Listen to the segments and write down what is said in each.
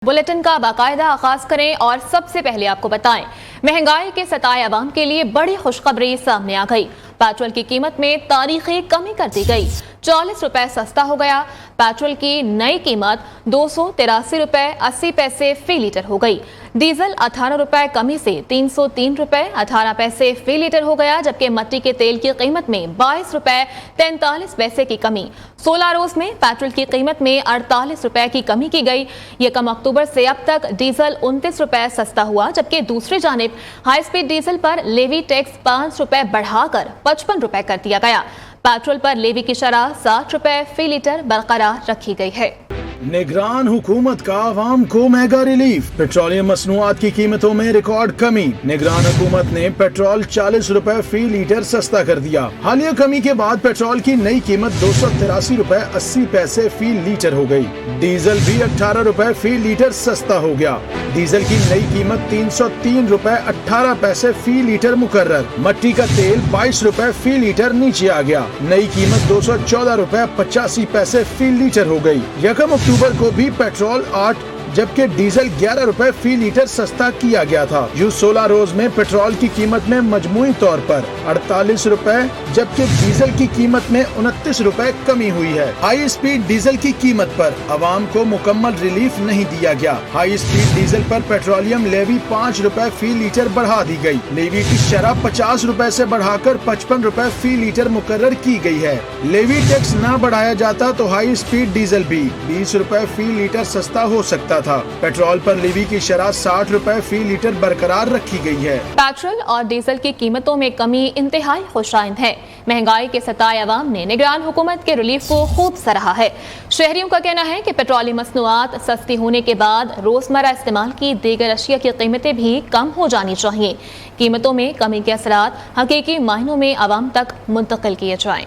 Bulletin का बाकायदा आगाज करें और सबसे पहले आपको बताएं, महंगाई के सताए अवाम के लिए बड़ी खुशखबरी सामने आ गई। पेट्रोल की कीमत में तारीखी कमी कर दी गई, 40 रुपए सस्ता हो गया। पेट्रोल की नई कीमत 283 रुपए 80 पैसे फी लीटर हो गई। डीजल 18 रुपए कमी से 303 रुपए 18 पैसे फी लीटर हो गया, जबकि मट्टी के तेल की कीमत में 22 रुपए 43 पैसे की कमी। 16 रोज में पेट्रोल की कीमत में 48 रुपए की कमी की गई। यकम अक्टूबर से अब तक डीजल 29 रुपए सस्ता हुआ, जबकि दूसरी जानिब हाई स्पीड डीजल पर लेवी टैक्स 5 रुपए बढ़ाकर 55 रुपए कर दिया गया। पेट्रोल पर लेवी की शरह 60 रुपए फी लीटर बरकरार रखी गई है। निगरान हुकूमत का आवाम को महंगा रिलीफ, पेट्रोलियम मसनूआत की कीमतों में रिकॉर्ड कमी। निगरान हुकूमत ने पेट्रोल 40 रुपए फी लीटर सस्ता कर दिया। हालिया कमी के बाद पेट्रोल की नई कीमत 283 रुपए 80 पैसे फी लीटर हो गई। डीजल भी 18 रुपए फी लीटर सस्ता हो गया। डीजल की नई कीमत 303 रुपए 18 पैसे फी लीटर मुकर्रर। मट्टी का तेल 22 रुपए फी लीटर नीचे आ गया। नई कीमत 214 रुपए 85 पैसे फी लीटर हो गई। यकम अक्टूबर को भी पेट्रोल 8 जबकि डीजल 11 रुपए फी लीटर सस्ता किया गया था। यूं 16 रोज में पेट्रोल की कीमत में मजमूई तौर पर 48 रुपए जबकि डीजल की कीमत में 29 रुपए कमी हुई है। हाई स्पीड डीजल की कीमत पर आवाम को मुकम्मल रिलीफ नहीं दिया गया। हाई स्पीड डीजल पर पेट्रोलियम लेवी 5 रुपए फी लीटर बढ़ा दी गई। लेवी की शरह 50 रुपए से बढ़ाकर 55 रुपए फी लीटर मुकर्रर की गई है। लेवी टैक्स न बढ़ाया जाता तो हाई स्पीड डीजल भी 20 रुपए फी लीटर सस्ता हो सकता था। पेट्रोल पर लेवी की शरह 60 रुपए फी लीटर बरकरार रखी गई है। पेट्रोल और डीजल की कीमतों में कमी इंतहाई खुशाइंद है। महंगाई के सताए अवाम ने निगरान हुकूमत के रिलीफ को खूब सराहा है। शहरियों का कहना है कि पेट्रोलियम मसनूआत सस्ती होने के बाद रोजमर्रा इस्तेमाल की दीगर अशिया की कीमतें भी कम हो जानी चाहिए। कीमतों में कमी के असरात हकीकी मायनों में आवाम तक मुंतकिल किए जाएं।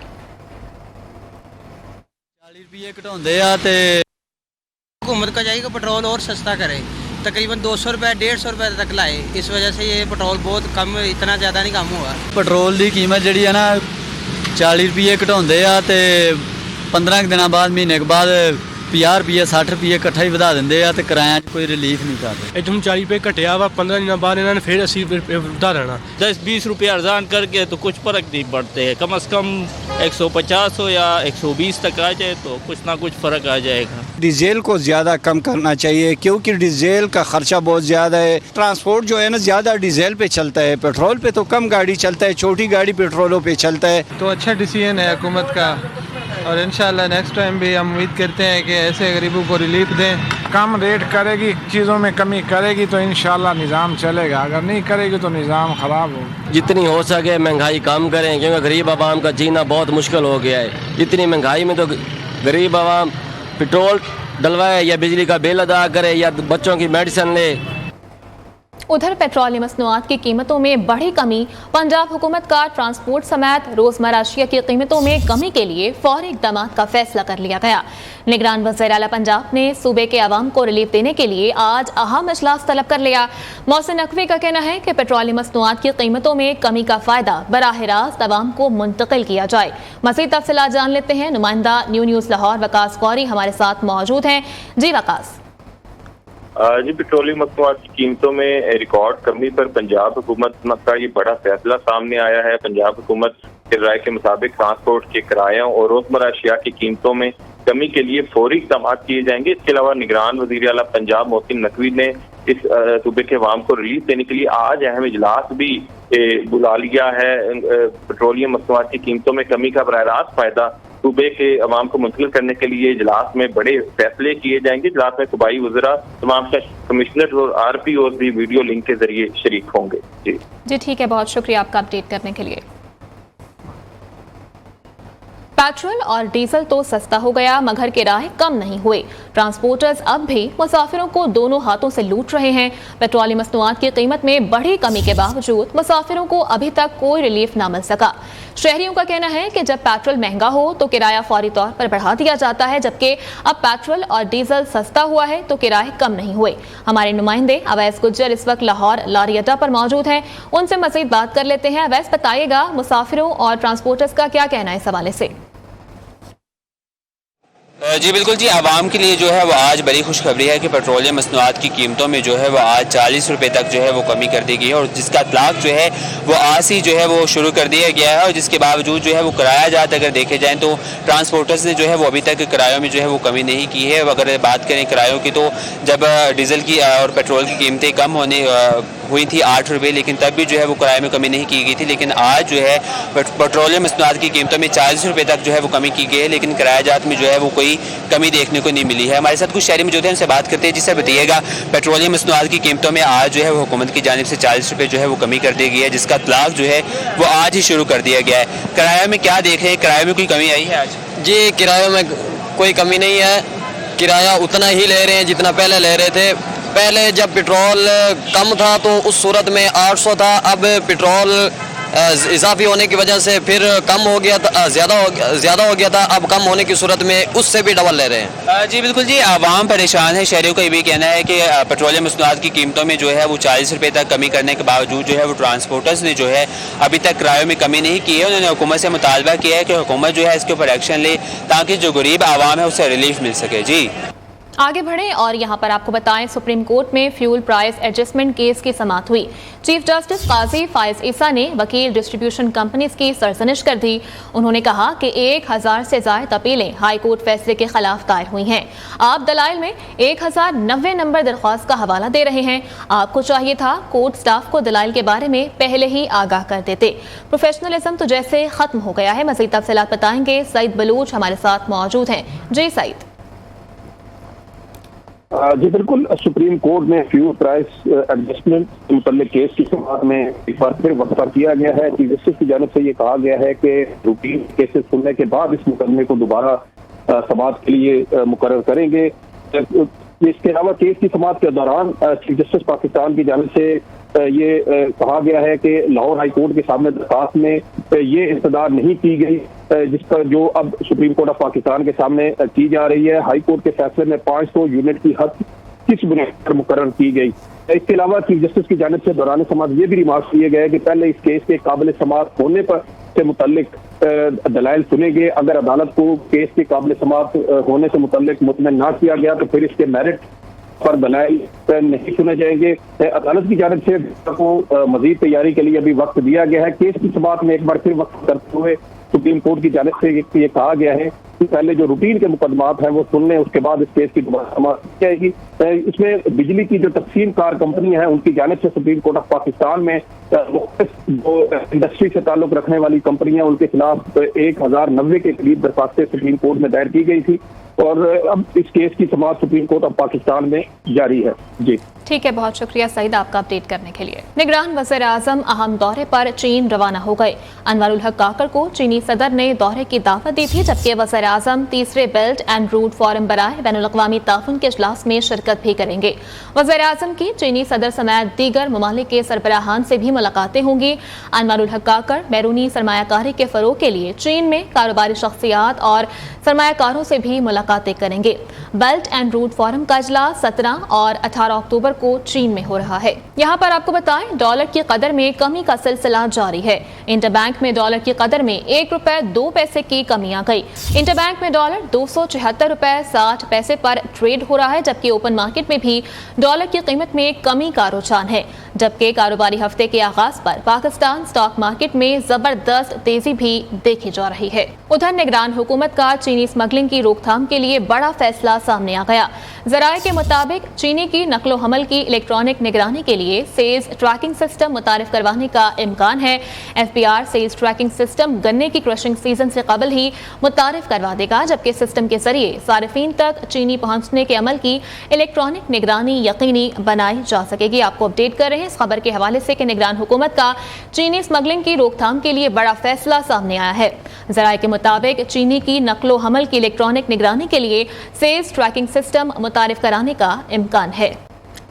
40 रुपये घटाते हुकूमत का चाहिए कि पेट्रोल और सस्ता करे, तकरीबन 200 रुपये 150 रुपये तक लाए। इस वजह से ये पेट्रोल बहुत कम, इतना ज़्यादा नहीं कम हुआ। पेट्रोल की कीमत जी है ना 40 रुपये घटाते 15 दिनों बाद महीने के बाद 50 रुपये 60 रुपये इकट्ठा ही वधा देंगे तो किराया कोई रिलीफ नहीं करते। जो 40 रुपये घटिया वा 15 दिनों बाद इन्होंने फिर 80 रुपये वधा देना। 10-20 रुपये अर्जान करके तो कुछ फर्क नहीं पड़ते है। कम से कम 150 हो या 120 तक आ जाए तो कुछ ना कुछ फ़र्क आ जाएगा। डीजल को ज़्यादा कम करना चाहिए क्योंकि डीजल का खर्चा बहुत ज़्यादा है। ट्रांसपोर्ट जो है ना ज़्यादा डीजल पे चलता है, पेट्रोल पे तो कम गाड़ी चलता है, छोटी गाड़ी पेट्रोलों पे चलता है। तो अच्छा डिसीजन है हुकूमत का और इंशाल्लाह नेक्स्ट टाइम भी हम उम्मीद करते हैं कि ऐसे गरीबों को रिलीफ दें। कम रेट करेगी, चीज़ों में कमी करेगी तो इंशाल्लाह निज़ाम चलेगा, अगर नहीं करेगी तो निज़ाम ख़राब होगा। जितनी हो सके महंगाई कम करें क्योंकि गरीब आवाम का जीना बहुत मुश्किल हो गया है। इतनी महंगाई में तो गरीब आवाम पेट्रोल डलवाए या बिजली का बिल अदा करे या बच्चों की मेडिसिन ले। उधर पेट्रोलियम मसनूआत की कीमतों में बड़ी कमी, पंजाब हुकूमत का ट्रांसपोर्ट समेत रोजमर्रा अशिया की कीमतों में कमी के लिए फौरी इक़दाम का फैसला कर लिया गया। निगरान वज़ीर आला पंजाब ने सूबे के अवाम को रिलीफ देने के लिए आज अहम इजलास तलब कर लिया। मोहसिन नकवी का कहना है कि पेट्रोलियम मसनूआत की कीमतों में कमी का फायदा बराह रास्त अवाम को मुंतकिल किया जाए। मज़ीद तफसीलात जान लेते हैं। नुमाइंदा न्यूज़ लाहौर वकास गौरी हमारे साथ मौजूद हैं। जी वकास। जी, पेट्रोलियम मसनूआत की कीमतों में रिकॉर्ड कमी पर पंजाब हुकूमत का ये बड़ा फैसला सामने आया है। पंजाब हुकूमत के राय के मुताबिक ट्रांसपोर्ट के किरायों और रोजमर्रा अशिया की कीमतों में कमी के लिए फौरी इक़दाम किए जाएंगे। इसके अलावा निगरान वज़ीर आला पंजाब मोहसिन नकवी ने इस सूबे के अवाम को रिलीफ देने के लिए आज अहम इजलास भी बुला लिया है। पेट्रोलियम मसनूआत की कीमतों में कमी का बराह रास्त फायदा सूबे के अवाम को मुंतकिल करने के लिए इजलास में बड़े फैसले किए जाएंगे। इजलास में सूबाई वज़रा, तमाम कमिश्नर और RPO भी वीडियो लिंक के जरिए शरीक होंगे। जी ठीक है, बहुत शुक्रिया आपका अपडेट करने के लिए। पेट्रोल और डीजल तो सस्ता हो गया मगर किराए कम नहीं हुए। ट्रांसपोर्टर्स अब भी मुसाफिरों को दोनों हाथों से लूट रहे हैं। पेट्रोलियम मसनूआत की कीमत में बड़ी कमी के बावजूद मुसाफिरों को अभी तक कोई रिलीफ ना मिल सका। शहरियों का कहना है कि जब पेट्रोल महंगा हो तो किराया फौरी तौर पर बढ़ा दिया जाता है, जबकि अब पेट्रोल और डीजल सस्ता हुआ है तो किराए कम नहीं हुए। हमारे नुमाइंदे अवैस गुज्जर इस वक्त लाहौर लारी अड्डा पर मौजूद हैं, उनसे मजीद बात कर लेते हैं। अवैस, बताइएगा मुसाफिरों और ट्रांसपोर्टर्स का क्या कहना है इस हवाले से? جی بالکل جی، عوام کے لیے جو ہے وہ آج بڑی خوشخبری ہے کہ پیٹرولیم مصنوعات کی قیمتوں میں جو ہے وہ آج 40 روپے تک جو ہے وہ کمی کر دی گئی ہے، اور جس کا اطلاق جو ہے وہ آج ہی جو ہے وہ شروع کر دیا گیا ہے، اور جس کے باوجود جو ہے وہ کرایہ جات اگر دیکھے جائیں تو ٹرانسپورٹرز نے جو ہے وہ ابھی تک کرایوں میں جو ہے وہ کمی نہیں کی ہے۔ اگر بات کریں کرایوں کی تو جب ڈیزل کی اور پیٹرول کی قیمتیں کم ہوئی تھی 8 روپے، لیکن تب بھی جو ہے وہ کرایے میں کمی نہیں کی گئی تھی، لیکن آج جو ہے پیٹرولیم مصنوعات کی قیمتوں میں 40 روپے تک جو ہے وہ کمی کی گئی ہے، لیکن کرایہ جات میں جو ہے وہ کوئی کمی دیکھنے کو نہیں ملی ہے۔ ہمارے ساتھ کچھ شہری موجود ہیں، ان سے بات کرتے ہیں، جس سے بتائیے گا پیٹرولیم مصنوعات کی قیمتوں میں آج جو ہے وہ حکومت کی جانب سے 40 روپے جو ہے وہ کمی کر دی گئی ہے، جس کا اطلاق جو ہے وہ آج ہی شروع کر دیا گیا ہے۔ کرایہ میں کیا دیکھ رہے ہیں، کرایہ میں کوئی کمی آئی ہے آج؟ جی کرایوں میں کوئی کمی نہیں ہے، کرایہ اتنا ہی لے رہے ہیں جتنا پہلے لے رہے تھے۔ پہلے جب پیٹرول کم تھا تو اس صورت میں 800 تھا، اب پیٹرول اضافی ہونے کی وجہ سے پھر کم ہو گیا تھا، زیادہ ہو گیا تھا، اب کم ہونے کی صورت میں اس سے بھی ڈبل لے رہے ہیں۔ جی بالکل جی، عوام پریشان ہے، شہریوں کا یہ بھی کہنا ہے کہ پیٹرولیم مصنوعات کی قیمتوں میں جو ہے وہ 40 روپے تک کمی کرنے کے باوجود جو ہے وہ ٹرانسپورٹرز نے جو ہے ابھی تک کرایوں میں کمی نہیں کی ہے۔ انہوں نے حکومت سے مطالبہ کیا ہے کہ حکومت جو ہے اس کے اوپر ایکشن لے تاکہ جو غریب عوام ہے اسے ریلیف مل سکے۔ جی آگے بڑھیں اور یہاں پر آپ کو بتائیں، سپریم کورٹ میں فیول پرائس ایڈجسٹمنٹ کیس کی سماعت ہوئی۔ چیف جسٹس قاضی فائز عیسیٰ نے وکیل ڈسٹریبیوشن کمپنیز کی سرزنش کر دی۔ انہوں نے کہا کہ 1000 سے زائد اپیلیں ہائی کورٹ فیصلے کے خلاف دائر ہوئی ہیں۔ آپ دلائل میں 1090 نمبر درخواست کا حوالہ دے رہے ہیں۔ آپ کو چاہیے تھا کورٹ سٹاف کو دلائل کے بارے میں پہلے ہی آگاہ کر دیتے۔ پروفیشنلزم تو جیسے ختم ہو گیا ہے۔ مزید تفصیلات بتائیں گے سعید بلوچ ہمارے ساتھ موجود ہیں۔ جی سعید۔ جی بالکل، سپریم کورٹ میں فیول پرائس ایڈجسٹمنٹ کے متعلق کیس کی سماعت میں ایک بار پھر وقفہ کیا گیا ہے۔ چیف جسٹس کی جانب سے یہ کہا گیا ہے کہ روٹین کیسز سننے کے بعد اس مقدمے کو دوبارہ سماعت کے لیے مقرر کریں گے۔ اس کے علاوہ کیس کی سماعت کے دوران چیف جسٹس پاکستان کی جانب سے یہ کہا گیا ہے کہ لاہور ہائی کورٹ کے سامنے درخواست میں یہ استدعا نہیں کی گئی جس پر جو اب سپریم کورٹ آف پاکستان کے سامنے کی جا رہی ہے۔ ہائی کورٹ کے فیصلے میں 500 یونٹ کی حد کس بنیاد پر مقرر کی گئی۔ اس کے علاوہ چیف جسٹس کی جانب سے دوران سماعت یہ بھی ریمارک کیے گئے کہ پہلے اس کیس کے قابل سماعت ہونے پر سے متعلق دلائل سنے گئے، اگر عدالت کو کیس کے قابل سماعت ہونے سے متعلق مطمئن نہ کیا گیا تو پھر اس کے میرٹ پر دلائل نہیں سنے جائیں گے۔ عدالت کی جانب سے کو مزید تیاری کے لیے ابھی وقت دیا گیا ہے۔ کیس کی سماعت میں ایک بار پھر وقت کرتے ہوئے سپریم کورٹ کی جانب سے یہ کہا گیا ہے کہ پہلے جو روٹین کے مقدمات ہیں وہ سن لیں، اس کے بعد اس کیس کی دوبارہ سماعت کی جائے گی۔ اس میں بجلی کی جو تقسیم کار کمپنیاں ہیں ان کی جانب سے سپریم کورٹ آف پاکستان میں مختلف جو انڈسٹری سے تعلق رکھنے والی کمپنیاں ان کے خلاف 1090 کے قریب درخواستیں سپریم کورٹ میں دائر کی گئی تھی، اور اب اس کیس کی سماعت سپریم کورٹ آف پاکستان میں جاری ہے۔ جی ٹھیک ہے، بہت شکریہ سعید آپ کا اپڈیٹ کرنے کے لیے۔ نگران وزیر اعظم اہم دورے پر چین روانہ ہو گئے۔ انوار الحق کاکڑ کو چینی صدر نے دورے کی دعوت دی تھی، جبکہ وزیر اعظم تیسرے بیلٹ اینڈ روڈ فورم برائے بین الاقوامی تعاون کے اجلاس میں شرکت بھی کریں گے۔ وزیر اعظم کی چینی صدر سمیت دیگر ممالک کے سربراہان سے بھی ملاقاتیں ہوں گی۔ انوار الحق کاکڑ بیرونی سرمایہ کاری کے فروغ کے لیے چین میں کاروباری شخصیات اور سرمایہ کاروں سے بھی ملاقاتیں کریں گے۔ بیلٹ اینڈ روڈ فورم کا اجلاس 17 اور 18 اکتوبر کو چین میں ہو رہا ہے۔ یہاں پر آپ کو بتائیں ڈالر کی قدر میں کمی کا سلسلہ جاری ہے۔ انٹر بینک میں ڈالر کی قدر میں 1 روپے 2 پیسے کی کمی آ گئی۔ انٹر بینک میں ڈالر 274 روپے 60 پیسے پر ٹریڈ ہو رہا ہے، جبکہ اوپن مارکیٹ میں بھی ڈالر کی قیمت میں کمی کا رجحان ہے، جبکہ کاروباری ہفتے کے آغاز پر پاکستان سٹاک مارکیٹ میں زبردست تیزی بھی دیکھی جا رہی ہے۔ ادھر نگران حکومت کا چینی اسمگلنگ کی روک تھام کے لیے بڑا فیصلہ سامنے آ گیا۔ ذرائع کے مطابق چینی کی نقل و حمل کی الیکٹرانک نگرانی کے لیے سیلز ٹریکنگ سسٹم متعارف کروانے کا امکان ہے۔ FBR سیلز ٹریکنگ سسٹم گنے کی کرشنگ سیزن سے قبل ہی متعارف کروا دے گا، جبکہ سسٹم کے ذریعے صارفین تک چینی پہنچنے کے عمل کی الیکٹرانک نگرانی یقینی بنائی جا سکے گی۔ آپ کو اپڈیٹ کر رہے ہیں اس خبر کے حوالے سے کہ نگران حکومت کا چینی اسمگلنگ کی روک تھام کے لیے بڑا فیصلہ سامنے آیا ہے۔ ذرائع کے مطابق چینی کی نقل و حمل کی الیکٹرانک نگرانی کے لیے سیلز ٹریکنگ سسٹم متعارف کرانے کا امکان ہے۔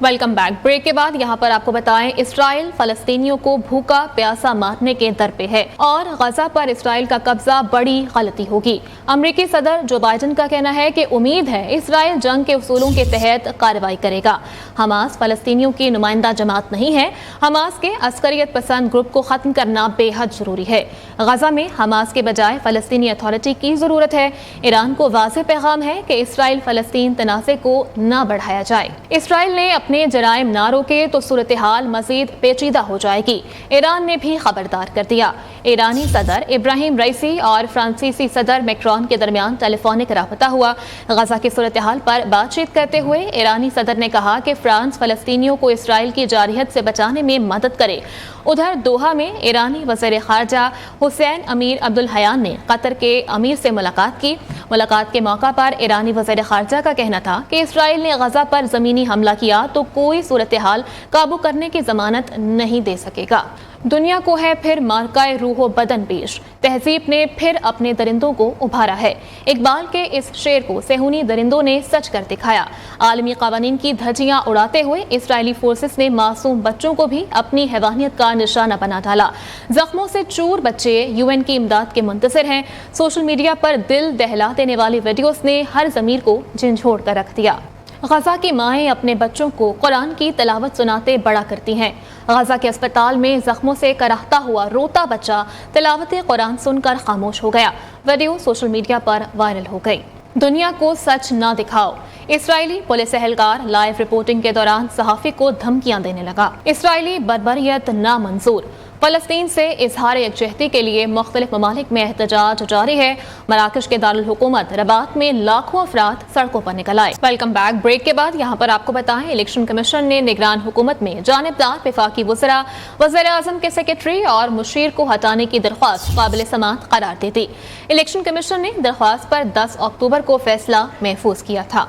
Welcome back. ब्रेक के बाद यहाँ पर आपको बताएं, इसराइल फलस्तीनियों को भूखा प्यासा मारने के दर पे है और गजा पर इसराइल का कब्जा बड़ी गलती होगी। अमेरिकी सदर जो बाइडन का कहना है कि उम्मीद है इसराइल जंग के उसूलों के तहत कार्रवाई करेगा। हमास फलस्तीनियों की नुमाइंदा जमात नहीं है। हमास के अस्करियत पसंद ग्रुप को खत्म करना बेहद जरूरी है। गजा में हमास के बजाय फलस्तीनी अथॉरिटी की जरूरत है। ईरान को वाज़ेह पैगाम है कि इसराइल फलस्तीन तनाज़े को न बढ़ाया जाए। इसराइल ने अपने जराइम ना रोके तो सूरत हाल मजीद पेचीदा हो जाएगी। ईरान ने भी खबरदार कर दिया। ईरानी सदर इब्राहिम रईसी और फ्रांसीसी सदर मैक्रोन के दरमियान टेलीफोनिक राबता हुआ। गजा की सूरत हाल पर बातचीत करते हुए ईरानी सदर ने कहा कि फ्रांस फलस्तीनियों को इसराइल की जारहियत से बचाने में मदद करे। उधर दोहा में ईरानी वज़ीर ख़ारजा हुसैन अमीर अब्दुल हयान ने कतर के अमीर से मुलाकात की। मुलाकात के मौका पर ईरानी वज़ीर ख़ारजा का कहना था कि इसराइल ने गजा पर ज़मीनी हमला किया तो कोई सूरत हाल काबू करने की ज़मानत नहीं दे सकेगा। दुनिया को है फिर मार्काए रूहो बदन पेश। तहजीब ने फिर अपने दरिंदों को उभारा है। इकबाल के इस शेर को सेहूनी दरिंदों ने सच कर दिखाया। आलमी कावानीन की धज्जियां उड़ाते हुए इसराइली फोर्सेस ने मासूम बच्चों को भी अपनी हैवानियत का निशाना बना डाला। जख्मों से चूर बच्चे यूएन की इमदाद के मुंतज़िर हैं। सोशल मीडिया पर दिल दहला देने वाली वीडियोस ने हर ज़मीर को झंझोड़ कर रख दिया। गजा की माएँ अपने बच्चों को कुरान की तिलावत सुनाते बड़ा करती हैं। गजा के अस्पताल में जख्मों से कराहता हुआ रोता बच्चा तिलावत कुरान सुनकर खामोश हो गया। वीडियो सोशल मीडिया पर वायरल हो गई। दुनिया को सच ना दिखाओ। इसराइली पुलिस एहलकार लाइव रिपोर्टिंग के दौरान सहाफ़ी को धमकियां देने लगा। इसराइली बर्बरियत नामंजूर। फलस्तीन से इजहार यकजहती के लिए मुख्तलिफ ममालिक में एहतजाज जारी है। मराकश के दारुल हुकूमत रबात में लाखों अफराद सड़कों पर निकल आए। Welcome back. ब्रेक के बाद यहाँ पर आपको बताएं, इलेक्शन कमीशन ने निगरान हुकूमत में जानिबदार वफाकी वज़रा, वज़ीर आज़म के सेक्रेटरी और मुशीर को हटाने की दरख्वास्त काबिल समाअत करार दे दी। इलेक्शन कमीशन ने दरख्वास्त पर 10 अक्टूबर को फैसला महफूज किया था।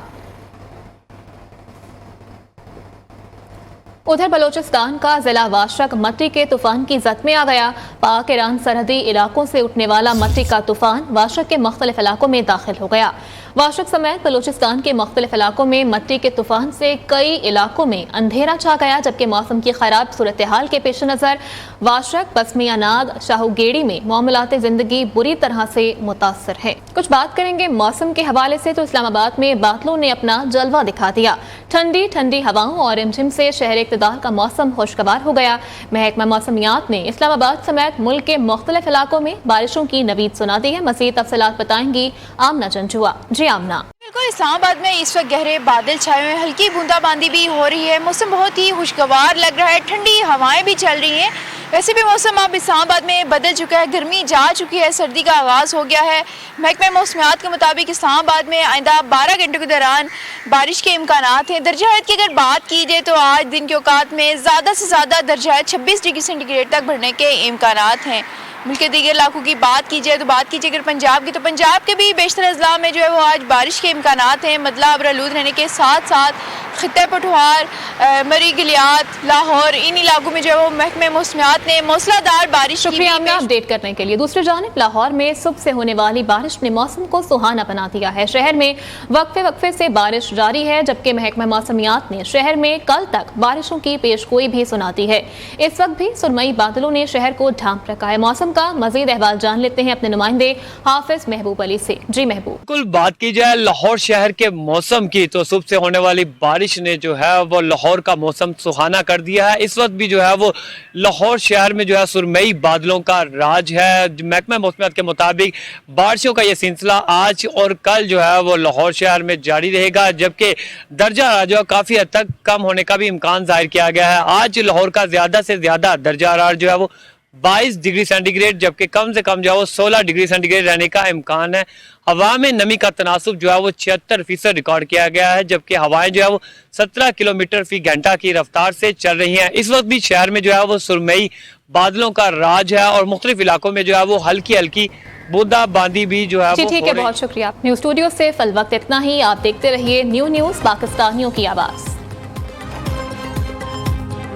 उधर बलोचिस्तान का जिला वाशक मट्टी के तूफान की जद में आ गया। पाक ईरान सरहदी इलाकों से उठने वाला मट्टी का तूफान वाशक के मुख्तलिफ इलाकों में दाखिल हो गया। वाशक समेत बलोचिस्तान के मुख्तलिफ इलाकों में मट्टी के तूफान से कई इलाकों में अंधेरा छा गया, जबकि मौसम की खराब सूरत हाल के पेश नज़र वाशक, बसमियानाग, शाहूगेड़ी में मामलात जिंदगी बुरी तरह से मुतासर है। कुछ बात करेंगे मौसम के हवाले से तो इस्लामाबाद में बादलों ने अपना जलवा दिखा दिया। ठंडी ठंडी हवाओं और रिमझिम से शहर इक़्तिदार का मौसम खुशगवार हो गया। महकमा मौसमियात ने इस्लामाबाद समेत मुल्क के मुख्तलिफ इलाकों में बारिशों की नवीद सुना दी है। मज़ीद तफसीलात बताएंगी आमना जंजुआ। जी आमना। बिल्कुल, इस्लामाबाद में इस वक्त गहरे बादल छाए हुए हैं, हल्की बूंदाबांदी भी हो रही है। मौसम बहुत ही खुशगवार लग रहा है, ठंडी हवाएं भी चल रही हैं। वैसे भी मौसम अब इस्लामाबाद में बदल चुका है, गर्मी जा चुकी है, सर्दी का आगाज़ हो गया है। महकमा मौसमियात के मुताबिक इस्लामाबाद में आइंदा 12 घंटों के दौरान बारिश के इम्कानात हैं। दर्जा हरारत की अगर बात की जाए तो आज दिन के औकात में ज़्यादा से ज़्यादा दर्जा हरारत 26 डिग्री सेंटीग्रेड तक बढ़ने के इम्कानात हैं। मुल्क के दीगर इलाकों की बात की जाए तो अगर पंजाब की, तो पंजाब के भी बेशतर अजला में जो है वो आज बारिश के इम्कानात हैं। मतलब आलूद रहने के साथ साथ खित्ते पठवार, मरी गिलियात, लाहौर, इन इलाकों में जो है वो महकमे मौसमियात ने मूसलाधार बारिश की अपडेट करने के लिए। दूसरी जानिब लाहौर में सुबह से होने वाली बारिश ने मौसम को सुहाना बना दिया है। शहर में वक्फे से बारिश जारी है, जबकि महकमा मौसमियात ने शहर में कल तक बारिशों की पेशगोई भी सुना दी है। इस वक्त भी सुरमई बादलों ने शहर को ढांप रखा है। मौसम का मजीद अहवाल जान लेते हैं अपने नुमाइंदे हाफिज महबूब अली से। जी महबूब। बिल्कुल, बात की जाए लाहौर शहर के मौसम की तो सुबह से होने वाली बारिश ने जो है वो लाहौर का मौसम सुहाना कर दिया है। इस वक्त भी जो है वो लाहौर शहर में जो है सुरमई बादलों का राज है। महकमा मौसमियात के मुताबिक बारिशों का ये सिलसिला आज और कल जो है वो लाहौर शहर में जारी रहेगा, जबकि दर्जा जो है काफ़ी हद तक कम होने का भी इम्कान जाहिर किया गया है। आज लाहौर का ज़्यादा से ज़्यादा दर्जा हरारत जो है वो 22 डिग्री सेंटीग्रेड, जबकि कम से कम जो है वो 16 डिग्री सेंटीग्रेड रहने का इम्कान है। हवा में नमी का तनासुब जो है वो 76% रिकॉर्ड किया गया है, जबकि हवाएं जो है वो 17 किलोमीटर फी घंटा की रफ्तार से चल रही हैं। इस वक्त भी शहर में जो है वो सुरमई बादलों का राज है और मुख्तलिफ इलाकों में जो है वो हल्की हल्की बूंदाबांदी भी जो है। ठीक है, बहुत शुक्रिया। न्यूज़ स्टूडियो से फिल वक्त इतना ही। आप देखते रहिए न्यूज़ पाकिस्तानियों की आवाज़।